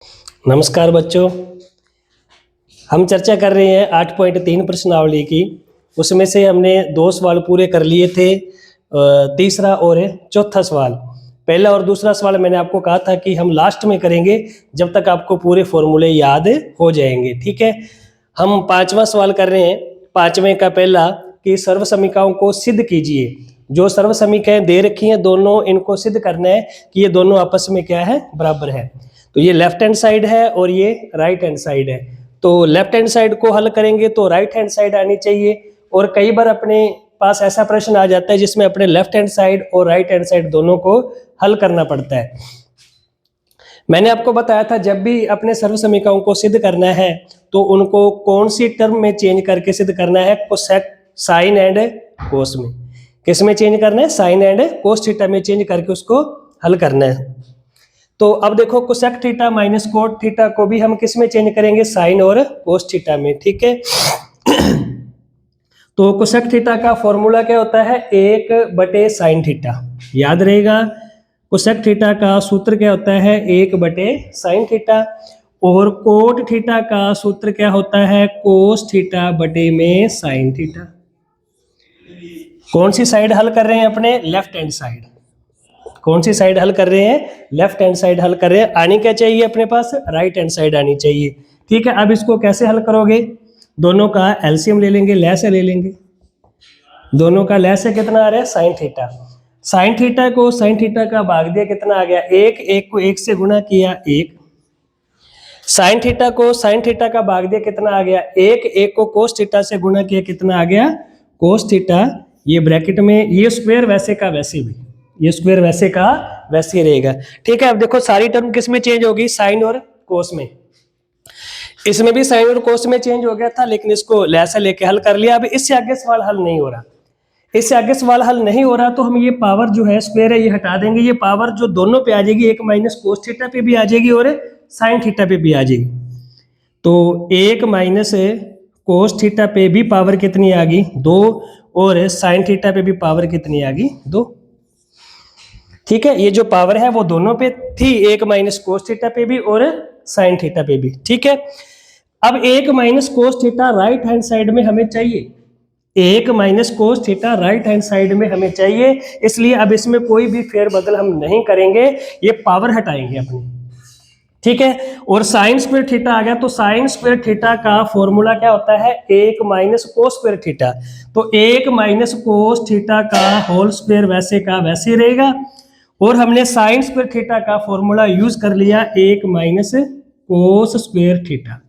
नमस्कार बच्चों, हम चर्चा कर रहे हैं 8.3 प्रश्नावली की। उसमें से हमने 2 सवाल पूरे कर लिए थे, तीसरा और चौथा सवाल। पहला और दूसरा सवाल मैंने आपको कहा था कि हम लास्ट में करेंगे जब तक आपको पूरे फॉर्मूले याद हो जाएंगे। ठीक है, हम 5वां सवाल कर रहे हैं। 5वें का पहला कि सर्वसमीकाओं को सिद्ध कीजिए। जो सर्वसमीकाएं दे रखी हैं दोनों, इनको सिद्ध करना है कि ये दोनों आपस में क्या है, बराबर है। तो ये लेफ्ट हैंड साइड है और ये राइट हैंड साइड है। तो लेफ्ट हैंड साइड को हल करेंगे तो राइट हैंड साइड आनी चाहिए। और कई बार अपने पास ऐसा प्रश्न आ जाता है जिसमें अपने लेफ्ट हैंड साइड और राइट हैंड साइड दोनों को हल करना पड़ता है। मैंने आपको बताया था जब भी अपने सर्वसमीकाओं को सिद्ध करना है तो उनको कौन सी टर्म में चेंज करके सिद्ध करना है, कोसेक साइन एंड कोस में। किस में चेंज करना है? साइन एंड कोस थीटा में चेंज करके उसको हल करना है। तो अब देखो, cosec theta minus cot theta को भी हम किस में चेंज करेंगे? साइन और कोस थीटा में। ठीक है, तो कोसेक थीटा का फॉर्मूला क्या होता है? 1/साइन थीटा। याद रहेगा, कोसेक थीटा का सूत्र क्या होता है? 1/साइन थीटा। और कोट थीटा का सूत्र क्या होता है? कोस थीटा बटे में साइन थीटा। कौन सी साइड हल कर रहे हैं? अपने लेफ्ट हैंड साइड। कौन सी साइड हल कर रहे हैं? लेफ्ट हैंड साइड हल कर रहे हैं। आनी क्या चाहिए अपने पास? राइट हैंड साइड आनी चाहिए। ठीक है, अब इसको कैसे हल करोगे? दोनों का एलसीएम ले लेंगे, लैसे ले लेंगे। दोनों का लैसे कितना आ रहा है? Sine theta. साइन थीटा को साइन थीटा का भाग दिया, कितना आ गया? 1। 1 को 1 से गुणा किया, 1। साइन थीटा को साइन थीटा का भाग दिया, कितना आ गया? 1। 1 को कोस थीटा से गुणा किया, कितना आ गया? Cos theta. ये ब्रैकेट में ये स्क्वायर वैसे का वैसे भी, ये स्क्वायर वैसे का वैसे रहेगा। ठीक है, अब देखो सारी टर्म किस में चेंज होगी? साइन और कोस में। इसमें भी साइन और कोस में चेंज हो गया था, लेकिन इसको लैसा लेके हल कर लिया। अब इससे आगे सवाल हल नहीं हो रहा, इससे आगे सवाल हल नहीं हो रहा, तो हम ये पावर जो है स्क्वायर है ये हटा देंगे। ये पावर जो दोनों पे आ जाएगी, 1 माइनस कोस थीटा पे भी आ जाएगी और साइन थीटा पे भी आ जाएगी। तो 1 माइनस कोस थीटा पे भी पावर कितनी आ गई? 2। और साइन थीटा पे भी पावर कितनी आ गई? 2। ठीक है, ये जो पावर है वो दोनों पे थी, 1 माइनस कोस थीटा पे भी और साइन थीटा पे भी। ठीक है, अब 1 minus cos theta right hand side में हमें चाहिए। 1 minus cos theta right hand side में हमें चाहिए, इसलिए अब इसमें कोई भी फेरबदल हम नहीं करेंगे, ये पावर हटाएंगे अपनी। ठीक है, और साइन स्क्वायर थीटा आ गया, तो साइन स्क्वायर थीटा का फॉर्मूला क्या होता है? 1 माइनस कोस स्क्वायर थीटा। तो 1 माइनस कोस थीटा का होल स्क्वायर वैसे का वैसे रहेगा। और हमने साइन स्क्वायर थीटा का फॉर्मूला यूज कर लिया, 1 माइनस कोस स्क्वायर थीटा।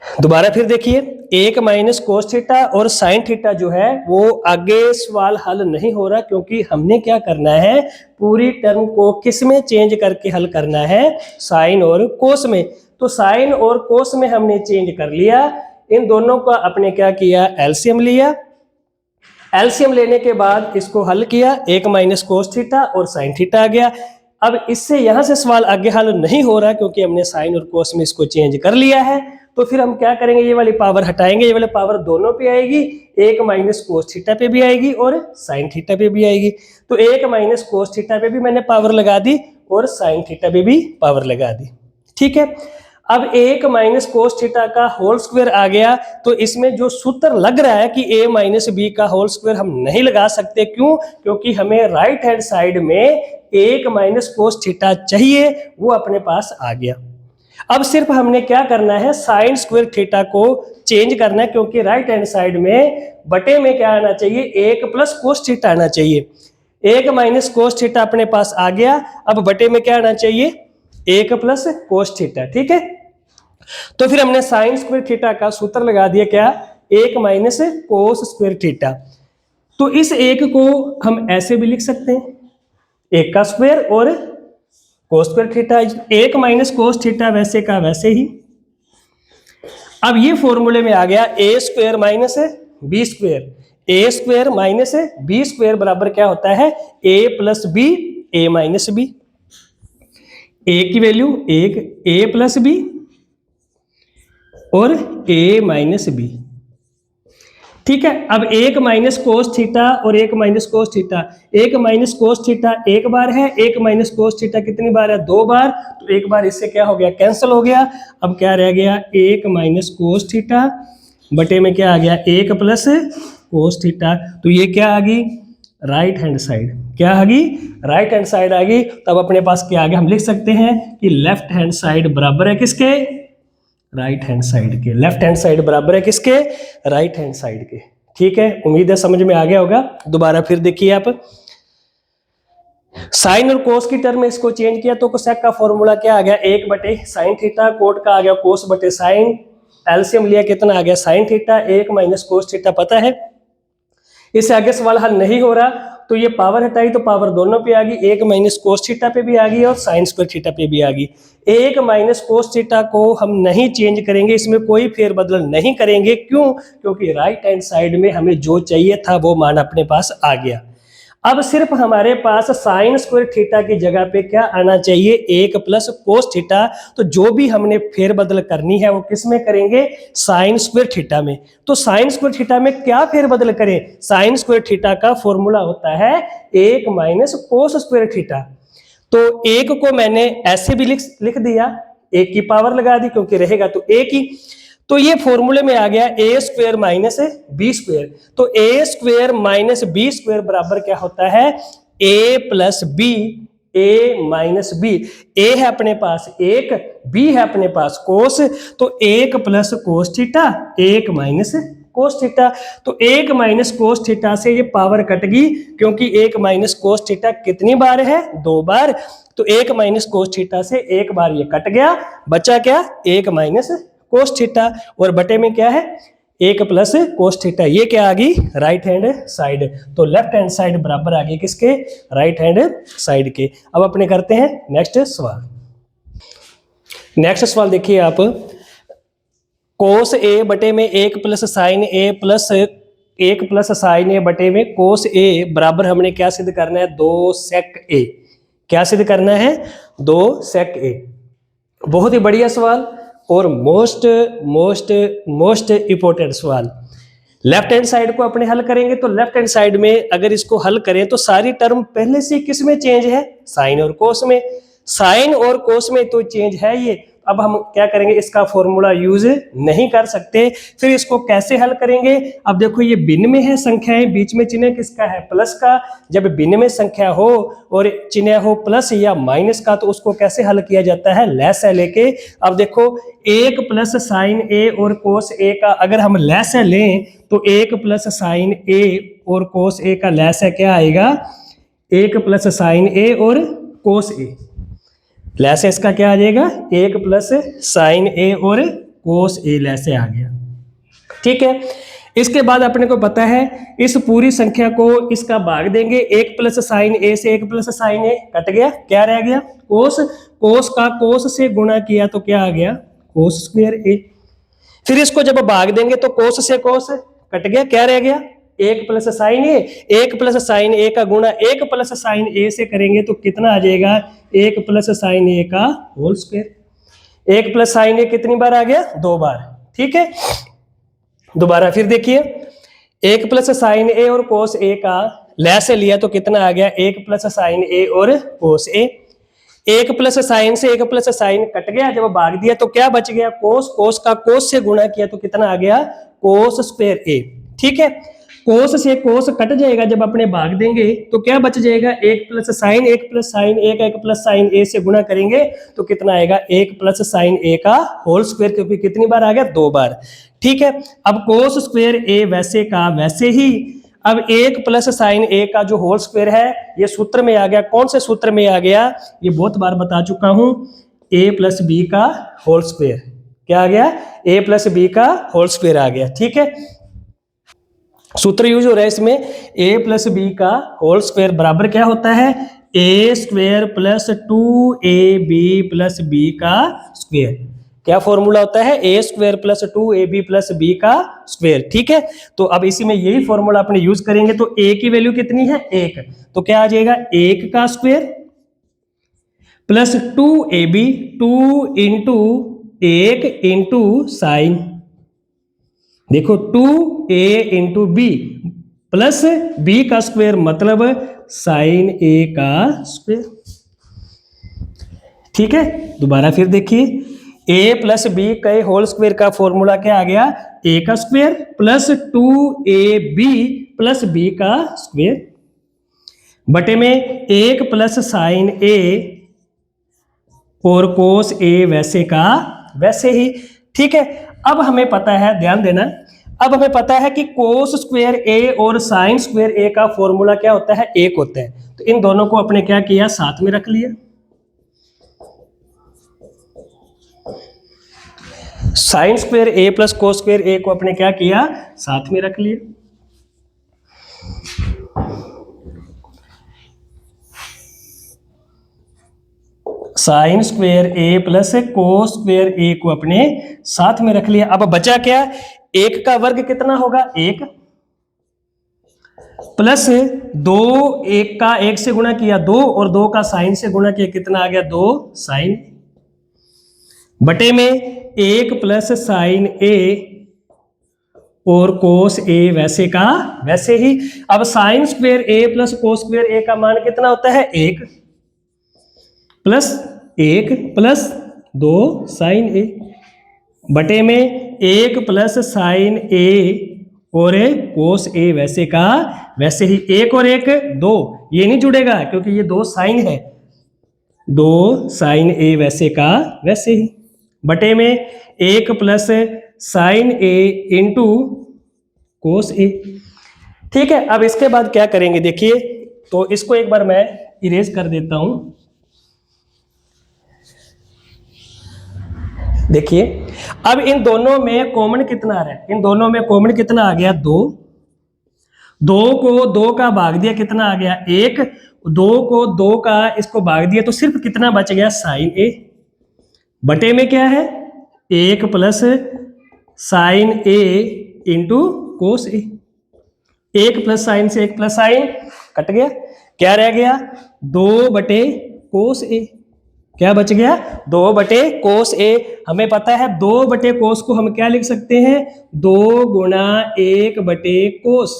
दोबारा फिर देखिए, 1 माइनस कोस थीटा और साइन थीटा जो है वो आगे सवाल हल नहीं हो रहा, क्योंकि हमने क्या करना है? पूरी टर्म को किस में चेंज करके हल करना है? साइन और कोस में। तो साइन और कोस में हमने चेंज कर लिया। इन दोनों का अपने क्या किया? एलसीएम लिया। एलसीएम लेने के बाद इसको हल किया, 1 माइनस कोस थीटा और साइन थीटा आ गया। अब इससे यहां से सवाल आगे हल नहीं हो रहा, क्योंकि हमने साइन और कोस में इसको चेंज कर लिया है। तो फिर हम क्या करेंगे? ये वाली पावर हटाएंगे, ये वाली पावर दोनों पे आएगी, 1 माइनस कोस थीटा पे भी आएगी और साइन थीटा पे भी आएगी। तो 1 माइनस कोस थीटा पे भी मैंने पावर लगा दी और साइन थीटा पे भी पावर लगा दी। ठीक है, अब 1 माइनस कोस थीटा का होल स्क्वायर आ गया, तो इसमें जो सूत्र लग रहा है कि a माइनस बी का होल स्क्वायर हम नहीं लगा सकते। क्यों? क्योंकि हमें राइट हैंड साइड में 1 माइनस कोस थीटा चाहिए, वो अपने पास आ गया। अब सिर्फ हमने क्या करना है? साइन स्क्वायर थीटा को चेंज करना है, क्योंकि राइट हैंड साइड में बटे में क्या आना चाहिए? 1 प्लस कोस थीटा आना चाहिए। 1 माइनस कोस थीटा अपने पास आ गया, अब बटे में क्या आना चाहिए? 1 प्लस कोस थीटा। ठीक है, तो फिर हमने साइन स्क्वायर थीटा का सूत्र लगा दिया, क्या? 1 माइनस कोस स्क्वायर थीटा। तो इस 1 को हम ऐसे भी लिख सकते हैं, 1 का स्क्वायर और cos square theta. 1 minus cos theta वैसे का वैसे ही। अब ये फॉर्मूले में आ गया a square minus B square. A square minus B square बराबर क्या होता है? a plus B, A minus B. A की वैल्यू 1, a प्लस बी और a माइनस बी। ठीक है। अब एक माइनस कोस थीटा और एक माइनस कोस थीटा, एक माइनस कोस थीटा एक बार है, एक माइनस कोस थीटा कितनी बार है, 2 बार। तो एक बार इससे क्या हो गया, कैंसिल हो गया। अब क्या रह गया, एक माइनस कोस थीटा बटे में क्या आ गया, एक प्लस कोस थीटा। तो ये क्या आ गई, राइट हैंड साइड। क्या आ गई, राइट हैंड साइड आ गई। तब अपने पास क्या आ गया, हम लिख सकते हैं कि लेफ्ट हैंड साइड बराबर है किसके, राइट हैंड साइड के। लेफ्ट हैंड साइड बराबर है किसके, राइट हैंड साइड के। ठीक है, उम्मीद है समझ में आ गया होगा। दोबारा फिर देखिए आप, साइन और कोस की टर्म में इसको चेंज किया तो कोसेक का फॉर्मूला क्या आ गया, 1 बटे साइन थीटा, कोट का आ गया कोस बटे साइन, एलसीएम लिया कितना आ गया sine theta, 1 minus cos theta पता है। इससे आगे सवाल हल नहीं हो रहा तो ये पावर हटाई तो पावर दोनों पे आ गई, 1 माइनस कोस थीटा पे भी आ गई और साइन स्क्वायर थीटा पे भी आ गई। 1 माइनस कोस थीटा को हम नहीं चेंज करेंगे, इसमें कोई फेरबदल नहीं करेंगे। क्यों, क्योंकि राइट हैंड साइड में हमें जो चाहिए था वो मान अपने पास आ गया। अब सिर्फ हमारे पास साइन स्क्वायर थीटा की जगह पे क्या आना चाहिए, 1 प्लस कोस थीटा। तो जो भी हमने फेरबदल करनी है वो किस में करेंगे, साइन स्क्वायर थीटा में। तो साइन स्क्वायर थीटा में क्या फेरबदल करें, साइन स्क्वायर थीटा का फॉर्मूला होता है 1 माइनस कोस स्क्वायर थीटा। तो 1 को मैंने ऐसे भी लिख दिया, 1 की पावर लगा दी क्योंकि रहेगा तो 1 ही। तो ये फॉर्मूले में आ गया ए स्क्वायर माइनस बी स्क्वायर। तो ए स्क्वायर माइनस बी स्क्वायर बराबर क्या होता है, ए plus B, A minus B. ए है अपने पास 1, बी है अपने पास कोस, तो 1 plus cos theta, 1 minus cos theta. तो 1 माइनस कोस थीटा से ये पावर कट गई, क्योंकि 1 माइनस कोस थीटा कितनी बार है, 2 बार। तो 1 माइनस कोस थीटा से 1 बार ये कट गया, बचा क्या, 1 माइनस कोस थीटा, और बटे में क्या है 1 प्लस कोस थीटा। ये क्या आ गई, राइट हैंड साइड। तो लेफ्ट हैंड साइड बराबर आ गई किसके, राइट हैंड साइड के। अब अपने करते हैं नेक्स्ट सवाल। नेक्स्ट सवाल देखिए आप, कोस ए बटे में 1 प्लस साइन ए प्लस 1 प्लस साइन ए बटे में कोस ए बराबर हमने क्या सिद्ध करना है, 2 सेक ए। क्या सिद्ध करना है, 2 सेक ए। बहुत ही बढ़िया सवाल और मोस्ट इंपॉर्टेंट सवाल। लेफ्ट हैंड साइड को अपने हल करेंगे तो लेफ्ट हैंड साइड में अगर इसको हल करें तो सारी टर्म पहले से किस में चेंज है, साइन और कोस में। साइन और कोस में तो चेंज है ये। अब हम क्या करेंगे, इसका फॉर्मूला यूज नहीं कर सकते। फिर इसको कैसे हल करेंगे, अब देखो ये भिन्न में है संख्याएं, बीच में चिन्ह किसका है, प्लस का। जब भिन्न में संख्या हो और चिन्ह हो प्लस या माइनस का तो उसको कैसे हल किया जाता है, लेस है लेके। अब देखो 1 प्लस साइन ए और कोस ए का अगर हम लेस है लें तो 1 प्लस साइन ए और कोस ए का लेस है क्या आएगा, 1 प्लस साइन ए और कोस ए। लेस इसका क्या आ जाएगा, 1 प्लस साइन ए और कोस ए लेस आ गया। ठीक है, इसके बाद अपने को पता है इस पूरी संख्या को इसका भाग देंगे, 1 प्लस साइन ए से 1 प्लस साइन ए कट गया, क्या रह गया कोस। कोस का कोस से गुणा किया तो क्या आ गया, कोस स्क्वायर ए। फिर इसको जब भाग देंगे तो कोस से कोस कट गया, क्या रह गया 1 plus sign A. 1 plus sign a का गुणा 1 प्लस साइन ए से करेंगे तो कितना आ जाएगा, 1 प्लस साइन ए का होल स्क्वायर। 1 प्लस साइन ए कितनी बार आ गया, 2 बार। ठीक है, दोबारा फिर देखिए 1 प्लस साइन ए और कोस ए का लेस से लिया तो कितना आ गया, 1 प्लस साइन ए और कोस ए। 1 प्लस साइन से 1 प्लस साइन कट गया, जब भाग दिया तो क्या बच गया कोस। कोस का कोस से गुणा किया तो कितना आ गया, कोस स्क्वायर ए। ठीक है, कोस से कोस कट जाएगा, जब अपने भाग देंगे तो क्या बच जाएगा, 1 प्लस साइन ए का 1 प्लस साइन ए से गुणा करेंगे तो कितना आएगा, 1 प्लस साइन ए का होल स्क्वायर, क्योंकि कितनी बार आ गया, 2 बार। ठीक है, अब कोस स्क्वायर ए वैसे का वैसे ही। अब 1 प्लस साइन ए का जो होल स्क्वायर है ये सूत्र में आ गया, कौन से सूत्र में आ गया, ये बहुत बार बता चुका हूं, a प्लस बी का होल स्क्वायर। क्या आ गया, a प्लस बी का होल स्क्वायर आ गया। ठीक है, सूत्र यूज हो रहा है इसमें, a प्लस बी का होल स्क्वायर बराबर क्या होता है, a square plus 2ab plus b का स्क्वायर। क्या फॉर्मूला होता है, a square plus 2ab plus b का स्क्वायर। ठीक है, तो अब इसी में यही फॉर्मूला अपने यूज करेंगे तो a की वैल्यू कितनी है, 1, तो क्या आ जाएगा 1 का square plus 2ab, 2 into 1 into sine, देखो 2a into b plus b का स्क्वायर मतलब साइन ए का स्क्वायर। ठीक है, दोबारा फिर देखिए, a प्लस बी के होल स्क्वायर का फॉर्मूला क्या आ गया, a का square plus 2ab plus b का स्क्वायर बटे में 1 प्लस साइन ए और कोस ए वैसे का वैसे ही। ठीक है, अब हमें पता है, ध्यान देना, अब हमें पता है कि कोस स्क्वायर ए और साइन स्क्वायर ए का फॉर्मूला क्या होता है, एक होता है। तो इन दोनों को अपने क्या किया, साथ में रख लिया। साइन स्क्वायर ए प्लस कोस स्क्वायर ए को अपने क्या किया, साथ में रख लिया। साइन स्क्वायर ए प्लस कोस स्क्वायर ए को अपने साथ में रख लिया। अब बचा क्या, एक का वर्ग कितना होगा, एक प्लस दो, एक का एक से गुणा किया दो और दो का साइन से गुणा किया, कितना आ गया, दो साइन बटे में एक प्लस साइन ए और कोस ए वैसे का वैसे ही। अब साइन स्क्वायर ए प्लस कोस स्क्वायर ए का मान कितना होता है, एक प्लस एक प्लस दो साइन ए बटे में एक प्लस साइन ए और कोस ए वैसे का वैसे ही। एक और एक दो, ये नहीं जुड़ेगा क्योंकि ये दो साइन है, दो साइन ए वैसे का वैसे ही बटे में एक प्लस साइन ए इंटू कोस ए। ठीक है, अब इसके बाद क्या करेंगे देखिए, तो इसको एक बार मैं इरेज कर देता हूं। देखिए अब इन दोनों में कॉमन कितना आ रहा है, इन दोनों में कॉमन कितना आ गया, दो। दो को दो का भाग दिया, कितना आ गया, एक। दो को दो का इसको भाग दिया तो सिर्फ कितना बच गया, साइन ए बटे में क्या है, एक प्लस साइन ए इंटू कोस ए। एक प्लस साइन से एक प्लस साइन कट गया, क्या रह गया, दो बटे कोस ए। क्या बच गया, दो बटे कोस ए। हमें पता है दो बटे कोस को हम क्या लिख सकते हैं, दो गुणा एक बटे कोस,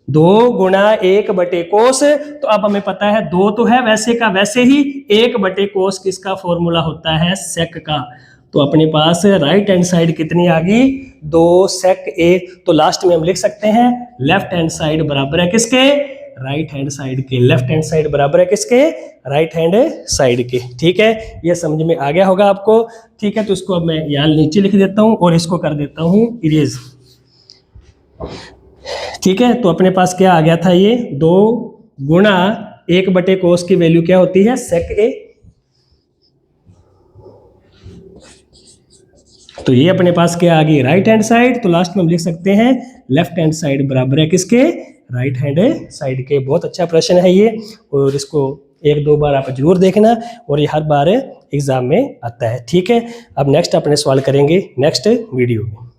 दो गुणा एक बटे कोस। तो अब हमें पता है दो तो है वैसे का वैसे ही, एक बटे कोस किसका फॉर्मूला होता है, सेक का। तो अपने पास राइट हैंड साइड कितनी आ गई, दो सेक ए। तो लास्ट में हम लिख सकते हैं लेफ्ट हैंड साइड बराबर है किसके, राइट हैंड साइड के। लेफ्ट हैंड साइड बराबर है किसके, राइट हैंड साइड के। ठीक है, ये समझ में आ गया होगा आपको। ठीक है, तो इसको अब मैं यहाँ नीचे लिख देता हूँ और इसको कर देता हूँ इरेज। ठीक है, तो अपने पास क्या आ गया था, ये दो गुणा एक बटे कोस की वैल्यू क्या होती है, सेक ए। तो ये अपने पास क्या आ गई, राइट हैंड साइड। तो लास्ट में हम लिख सकते हैं लेफ्ट हैंड साइड बराबर है किसके, राइट हैंड साइड के। बहुत अच्छा प्रश्न है ये, और इसको एक दो बार आप जरूर देखना, और ये हर बार एग्जाम में आता है। ठीक है, अब नेक्स्ट अपने सवाल करेंगे नेक्स्ट वीडियो में।